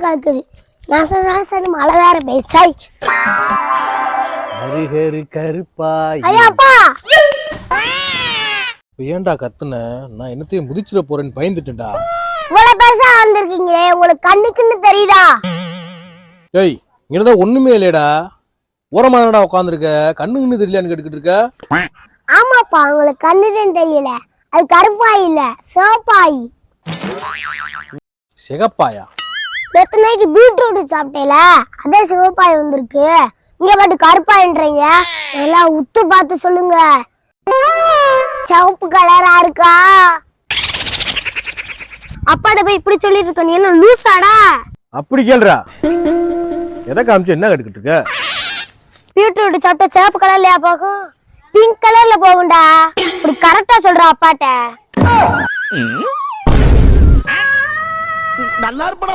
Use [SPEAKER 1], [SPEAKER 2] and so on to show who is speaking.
[SPEAKER 1] காக்குது. நசனசனு மழை வேற பேசாய்.
[SPEAKER 2] ஹரி கருப்பாய்.
[SPEAKER 1] ஐயாப்பா
[SPEAKER 2] ஏன்டா கத்துன? நான் என்னத்தையும் முதிச்சிட போறேன்னு பயந்துட்டேன்டா.
[SPEAKER 1] இவ்வளவு பெருசா வந்திருக்கீங்களே, உங்களுக்கு கண்ணுக்குன்னு தெரியுதா?
[SPEAKER 2] ஏய், இங்கதான் ஒண்ணுமே இல்லையடா. ஓரமா தானடா உட்காந்துருக்க, கண்ணுன்னு தெரியலையான்னு கேட்டுக்கிட்டு இருக்க.
[SPEAKER 1] ஆமாப்பா, உங்களுக்கு கண்ணுதான் தெரியல. அது கருப்பாய் இல்ல, சிவப்பாய்.
[SPEAKER 2] சிகப்பாயா?
[SPEAKER 1] நேத்து நைட்டு பீட்ரூட் சாப்பிட்டேல, அதே சிவப்பாய் வந்திருக்கு. இங்க பாட்டு கருப்பாயின்றீங்க. நல்லா உத்து பார்த்து சொல்லுங்க. சிவப்பு கலரா இருக்கா? அப்பாட போய் இப்படி சொல்லிட்டு இருக்க, நீ என்ன லூசாடா?
[SPEAKER 2] அப்படி கேள்றா. எதை காமிச்சு என்ன கேட்டுக்கிட்டு இருக்க?
[SPEAKER 1] பீட்ரூட் சாப்பிட்டா சிவப்பு கலர்லயா போகும்? பிங்க் கலர்ல போகும்டா. இப்படி கரெக்டா சொல்ற அப்பாட்ட.
[SPEAKER 3] நல்லா இருப்படா.